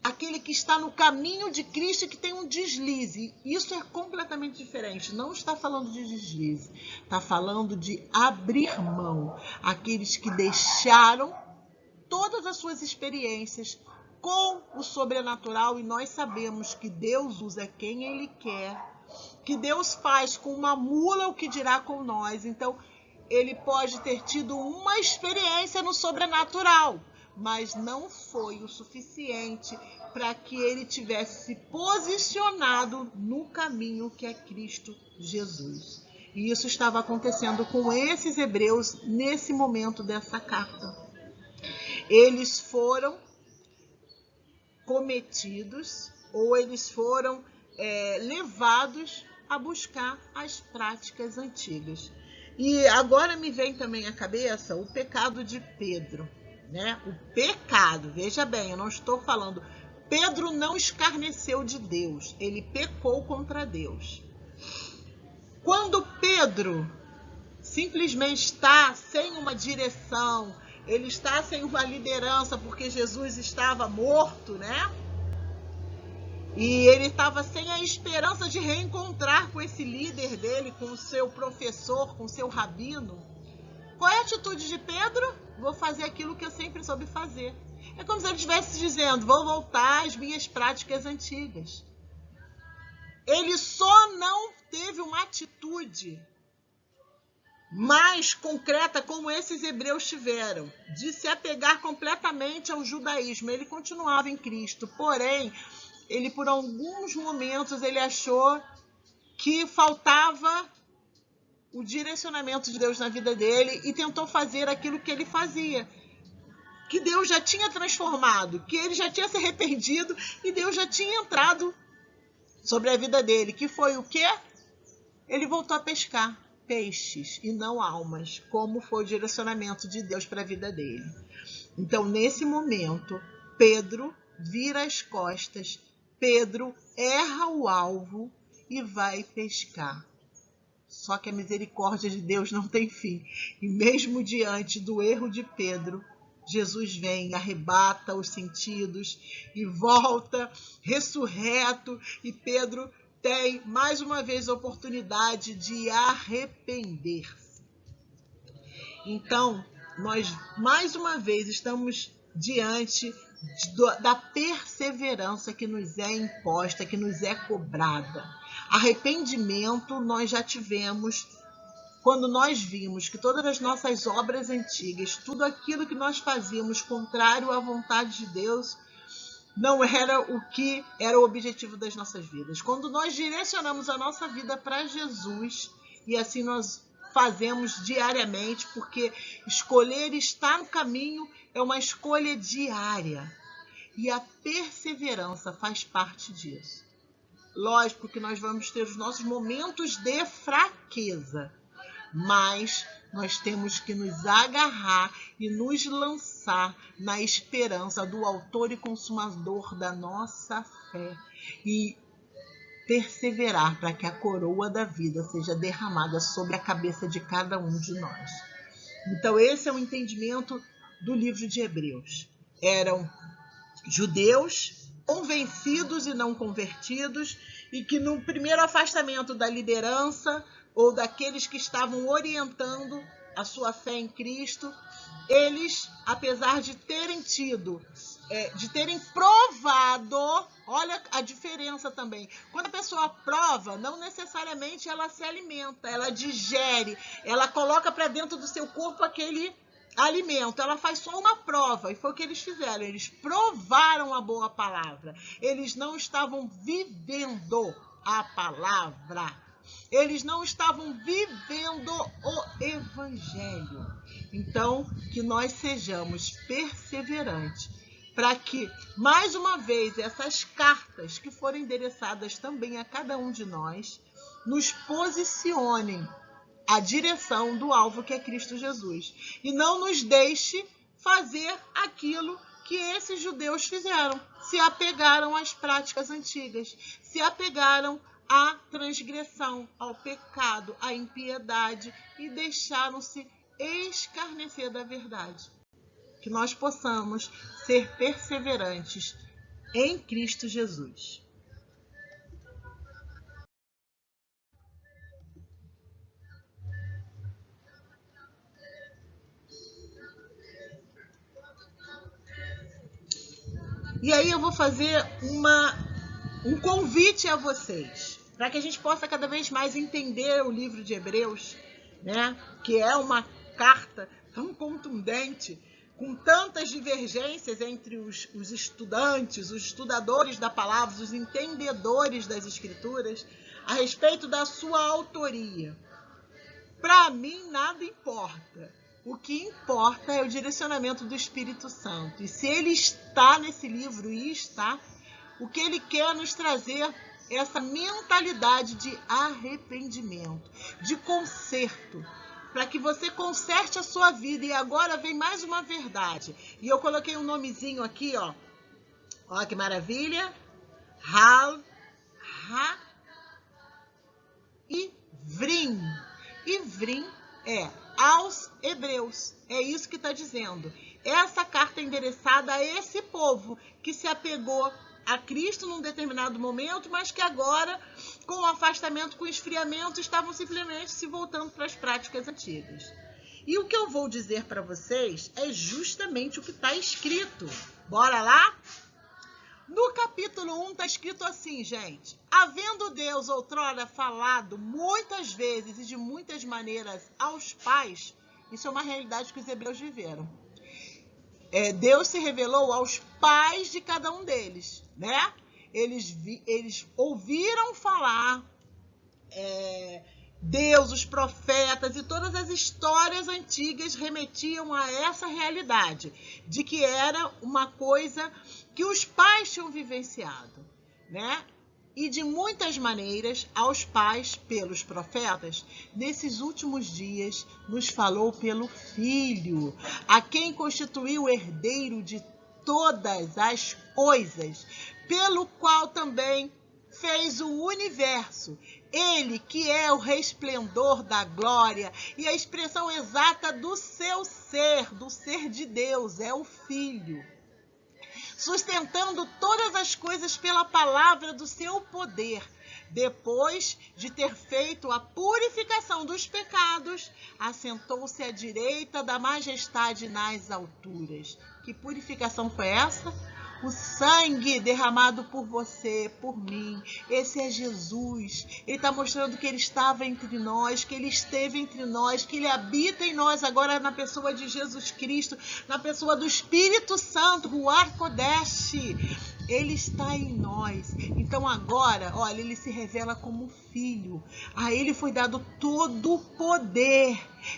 aquele que está no caminho de Cristo e que tem um deslize. Isso é completamente diferente. Não está falando de deslize, está falando de abrir mão. Aqueles que deixaram todas as suas experiências com o sobrenatural, e nós sabemos que Deus usa quem Ele quer, que Deus faz com uma mula o que dirá com nós. Então, ele pode ter tido uma experiência no sobrenatural, mas não foi o suficiente para que ele tivesse se posicionado no caminho que é Cristo Jesus. E isso estava acontecendo com esses hebreus nesse momento dessa carta. Eles foram cometidos, ou eles foram levados a buscar as práticas antigas. E agora me vem também à cabeça o pecado de Pedro, né? O pecado, veja bem, eu não estou falando... Pedro não escarneceu de Deus, ele pecou contra Deus. Quando Pedro simplesmente está sem uma direção, ele está sem uma liderança porque Jesus estava morto, né? E ele estava sem a esperança de reencontrar com esse líder dele, com o seu professor, com o seu rabino. Qual é a atitude de Pedro? Vou fazer aquilo que eu sempre soube fazer. É como se ele estivesse dizendo, vou voltar às minhas práticas antigas. Ele só não teve uma atitude mais concreta como esses hebreus tiveram, de se apegar completamente ao judaísmo. Ele continuava em Cristo, porém, ele por alguns momentos ele achou que faltava o direcionamento de Deus na vida dele e tentou fazer aquilo que ele fazia, que Deus já tinha transformado, que ele já tinha se arrependido e Deus já tinha entrado sobre a vida dele, que foi o quê? Ele voltou a pescar peixes e não almas, como foi o direcionamento de Deus para a vida dele. Então, nesse momento, Pedro vira as costas, Pedro erra o alvo e vai pescar. Só que a misericórdia de Deus não tem fim. E mesmo diante do erro de Pedro, Jesus vem, arrebata os sentidos e volta ressurreto. E Pedro tem mais uma vez a oportunidade de arrepender-se. Então, nós mais uma vez estamos diante da perseverança que nos é imposta, que nos é cobrada. Arrependimento nós já tivemos quando nós vimos que todas as nossas obras antigas, tudo aquilo que nós fazíamos contrário à vontade de Deus, não era o que era o objetivo das nossas vidas. Quando nós direcionamos a nossa vida para Jesus, e assim nós fazemos diariamente, porque escolher estar no caminho é uma escolha diária. E a perseverança faz parte disso. Lógico que nós vamos ter os nossos momentos de fraqueza, mas nós temos que nos agarrar e nos lançar na esperança do autor e consumador da nossa fé e perseverar para que a coroa da vida seja derramada sobre a cabeça de cada um de nós. Então, esse é o entendimento do livro de Hebreus. Eram judeus convencidos e não convertidos, e que no primeiro afastamento da liderança ou daqueles que estavam orientando a sua fé em Cristo, eles, apesar de terem provado, olha a diferença também. Quando a pessoa prova, não necessariamente ela se alimenta, ela digere, ela coloca para dentro do seu corpo aquele alimento, ela faz só uma prova, e foi o que eles fizeram, eles provaram a boa palavra, eles não estavam vivendo a palavra, eles não estavam vivendo o evangelho. Então, que nós sejamos perseverantes, para que, mais uma vez, essas cartas que foram endereçadas também a cada um de nós, nos posicionem à direção do alvo que é Cristo Jesus. E não nos deixe fazer aquilo que esses judeus fizeram. Se apegaram às práticas antigas, se apegaram à transgressão, ao pecado, à impiedade e deixaram-se escarnecer da verdade. Que nós possamos ser perseverantes em Cristo Jesus. E aí eu vou fazer um convite a vocês, para que a gente possa cada vez mais entender o livro de Hebreus, né? Que é uma carta tão contundente, com tantas divergências entre os estudantes, os estudadores da palavra, os entendedores das Escrituras, a respeito da sua autoria. Para mim, nada importa. O que importa é o direcionamento do Espírito Santo. E se ele está nesse livro, e está, o que ele quer nos trazer é essa mentalidade de arrependimento, de conserto, para que você conserte a sua vida. E agora vem mais uma verdade. E eu coloquei um nomezinho aqui, ó. Ó que maravilha. Ivrim. Ivrim é aos Hebreus. É isso que está dizendo. Essa carta é endereçada a esse povo que se apegou a Cristo num determinado momento, mas que agora, com o afastamento, com o esfriamento, estavam simplesmente se voltando para as práticas antigas. E o que eu vou dizer para vocês é justamente o que está escrito. Bora lá? No capítulo 1 está escrito assim, gente. Havendo Deus outrora falado muitas vezes e de muitas maneiras aos pais, isso é uma realidade que os hebreus viveram. Deus se revelou aos pais de cada um deles, né? Eles ouviram falar Deus, os profetas e todas as histórias antigas remetiam a essa realidade, de que era uma coisa que os pais tinham vivenciado, né? E de muitas maneiras, aos pais, pelos profetas, nesses últimos dias, nos falou pelo Filho, a quem constituiu o herdeiro de todas as coisas, pelo qual também fez o universo. Ele que é o resplendor da glória e a expressão exata do seu ser, do ser de Deus, é o Filho. Sustentando todas as coisas pela palavra do seu poder, depois de ter feito a purificação dos pecados, assentou-se à direita da majestade nas alturas. Que purificação foi essa? O sangue derramado por você, por mim. Esse é Jesus. Ele está mostrando que ele estava entre nós, que ele esteve entre nós, que ele habita em nós agora na pessoa de Jesus Cristo, na pessoa do Espírito Santo, Ruach Kodesh. Ele está em nós. Então agora, olha, ele se revela como Filho. A ele foi dado todo o poder.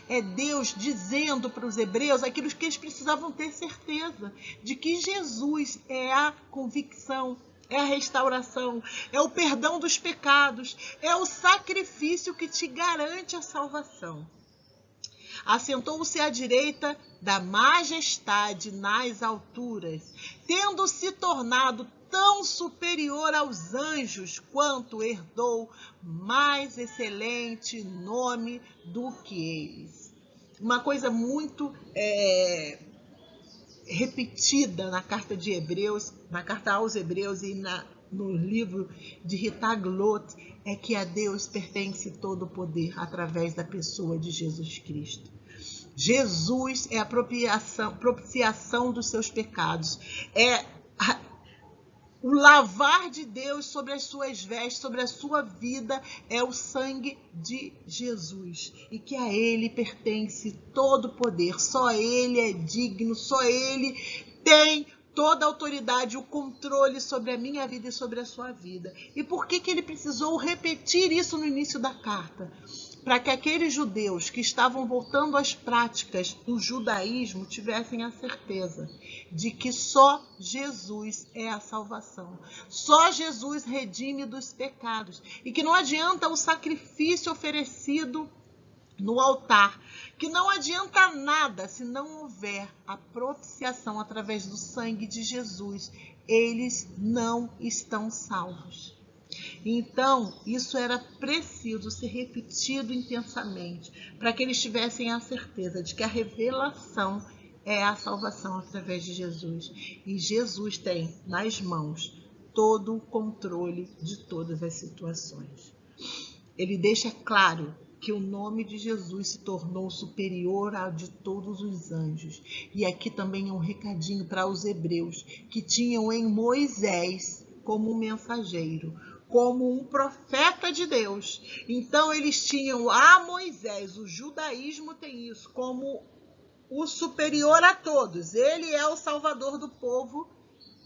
É Deus dizendo para os hebreus aquilo que eles precisavam ter certeza, de que Jesus é a convicção, é a restauração, é o perdão dos pecados, é o sacrifício que te garante a salvação. Assentou-se à direita da majestade nas alturas, tendo se tornado tão superior aos anjos quanto herdou mais excelente nome do que eles. Uma coisa muito repetida na carta de Hebreus, na carta aos Hebreus e no livro de Ritaglot, é que a Deus pertence todo o poder através da pessoa de Jesus Cristo. Jesus é a propiciação dos seus pecados, é o lavar de Deus sobre as suas vestes, sobre a sua vida, é o sangue de Jesus. E que a ele pertence todo o poder, só ele é digno, só ele tem toda a autoridade, o controle sobre a minha vida e sobre a sua vida. E por que ele precisou repetir isso no início da carta? para que aqueles judeus que estavam voltando às práticas do judaísmo tivessem a certeza de que só Jesus é a salvação. Só Jesus redime dos pecados. E que não adianta o sacrifício oferecido no altar, que não adianta nada se não houver a propiciação através do sangue de Jesus. Eles não estão salvos. Então, isso era preciso ser repetido intensamente, para que eles tivessem a certeza de que a revelação é a salvação através de Jesus. E Jesus tem nas mãos todo o controle de todas as situações. Ele deixa claro que o nome de Jesus se tornou superior ao de todos os anjos. E aqui também é um recadinho para os hebreus, que tinham em Moisés como um mensageiro, como um profeta de Deus. Então eles tinham a Moisés, o judaísmo tem isso, como o superior a todos. Ele é o salvador do povo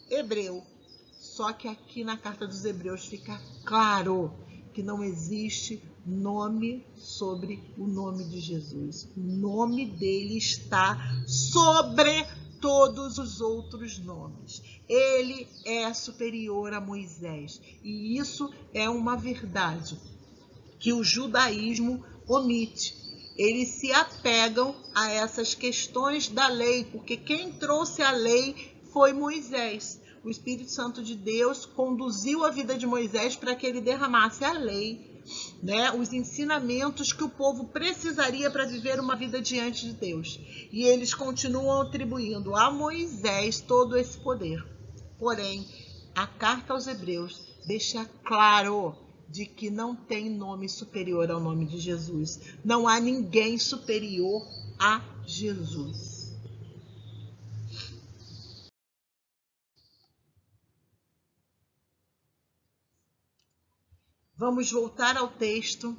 hebreu. Só que aqui na carta dos Hebreus fica claro que não existe nome sobre o nome de Jesus. O nome dele está sobre todos os outros nomes. Ele é superior a Moisés. E isso é uma verdade que o judaísmo omite. Eles se apegam a essas questões da lei, porque quem trouxe a lei foi Moisés. O Espírito Santo de Deus conduziu a vida de Moisés para que ele derramasse a lei, né, os ensinamentos que o povo precisaria para viver uma vida diante de Deus. E eles continuam atribuindo a Moisés todo esse poder. Porém, a carta aos Hebreus deixa claro de que não tem nome superior ao nome de Jesus. Não há ninguém superior a Jesus. Vamos voltar ao texto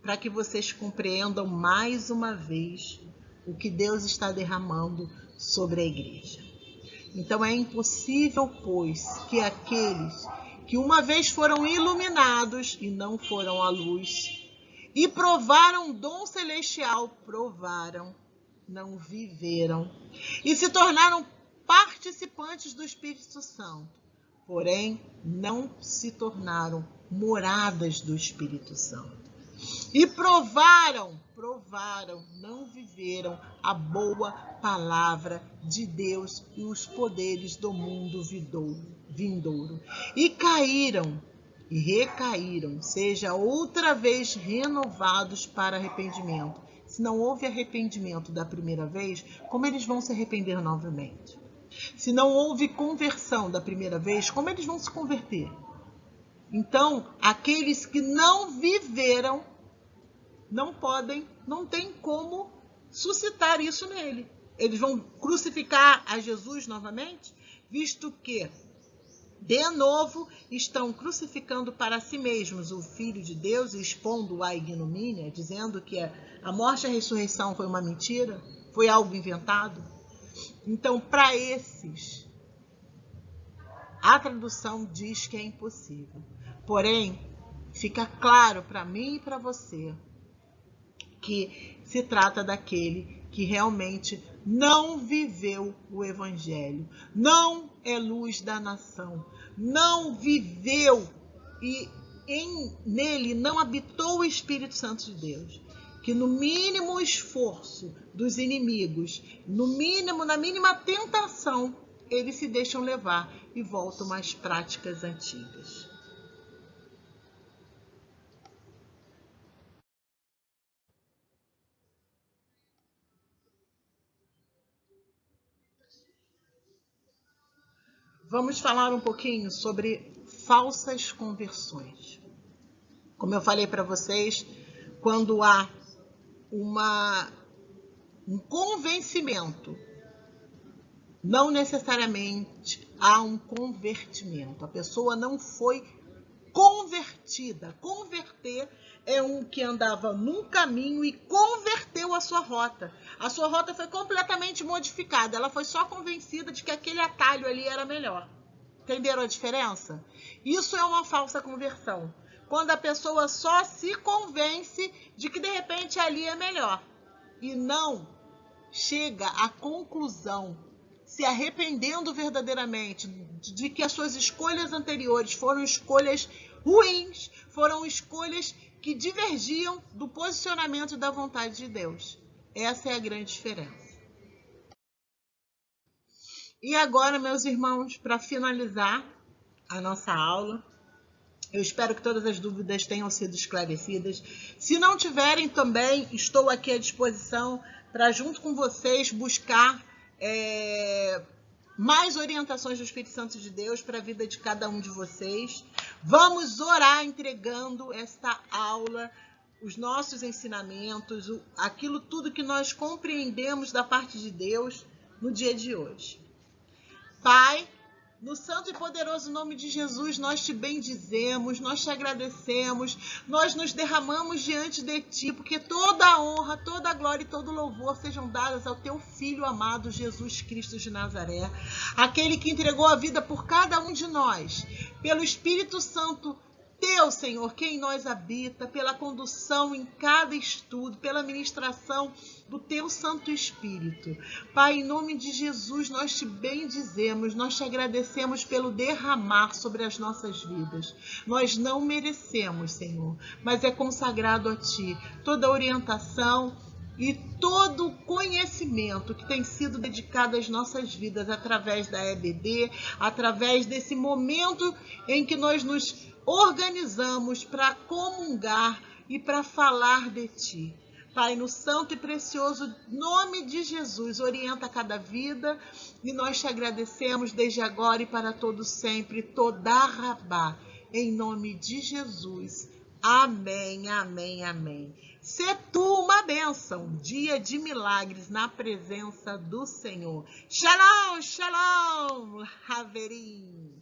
para que vocês compreendam mais uma vez o que Deus está derramando sobre a igreja. Então é impossível, pois, que aqueles que uma vez foram iluminados e não foram à luz, e provaram dom celestial, não viveram, e se tornaram participantes do Espírito Santo, porém não se tornaram moradas do Espírito Santo. E provaram, não viveram a boa palavra de Deus e os poderes do mundo vindouro. E caíram e recaíram, seja outra vez renovados para arrependimento. Se não houve arrependimento da primeira vez, como eles vão se arrepender novamente? Se não houve conversão da primeira vez, como eles vão se converter? Então, aqueles que não viveram não tem como suscitar isso nele. Eles vão crucificar a Jesus novamente, visto que, de novo, estão crucificando para si mesmos o Filho de Deus e expondo-o à ignomínia, dizendo que a morte e a ressurreição foi uma mentira, foi algo inventado. Então, para esses, a tradução diz que é impossível. Porém, fica claro para mim e para você que se trata daquele que realmente não viveu o Evangelho, não é luz da nação, não viveu e nele não habitou o Espírito Santo de Deus, que no mínimo esforço dos inimigos, na mínima tentação, eles se deixam levar e voltam às práticas antigas. Vamos falar um pouquinho sobre falsas conversões. Como eu falei para vocês, quando há um convencimento, não necessariamente há um convertimento. A pessoa não foi convertida. Converter é um que andava num caminho e converteu a sua rota. A sua rota foi completamente modificada. Ela foi só convencida de que aquele atalho ali era melhor. Entenderam a diferença? Isso é uma falsa conversão. quando a pessoa só se convence de que de repente ali é melhor e não chega à conclusão, se arrependendo verdadeiramente de que as suas escolhas anteriores foram escolhas ruins, foram escolhas que divergiam do posicionamento e da vontade de Deus. Essa é a grande diferença. E agora, meus irmãos, para finalizar a nossa aula, eu espero que todas as dúvidas tenham sido esclarecidas. Se não tiverem também, estou aqui à disposição para, junto com vocês, buscar mais orientações do Espírito Santo de Deus para a vida de cada um de vocês. Vamos orar entregando esta aula, os nossos ensinamentos, aquilo tudo que nós compreendemos da parte de Deus no dia de hoje. Pai, no santo e poderoso nome de Jesus, nós te bendizemos, nós te agradecemos, nós nos derramamos diante de ti, porque toda a honra, toda a glória e todo o louvor sejam dadas ao teu Filho amado, Jesus Cristo de Nazaré, aquele que entregou a vida por cada um de nós, pelo Espírito Santo teu, Senhor, que em nós habita, pela condução em cada estudo, pela ministração do teu Santo Espírito. Pai, em nome de Jesus, nós te bendizemos, nós te agradecemos pelo derramar sobre as nossas vidas. Nós não merecemos, Senhor, mas é consagrado a ti toda a orientação e todo o conhecimento que tem sido dedicado às nossas vidas através da EBD, através desse momento em que nós nos organizamos para comungar e para falar de ti. Pai, no santo e precioso nome de Jesus, orienta cada vida e nós te agradecemos desde agora e para todo sempre, toda rabá, em nome de Jesus. Amém, amém, amém. Sê tu uma bênção, dia de milagres na presença do Senhor. Shalom, shalom, Haverim.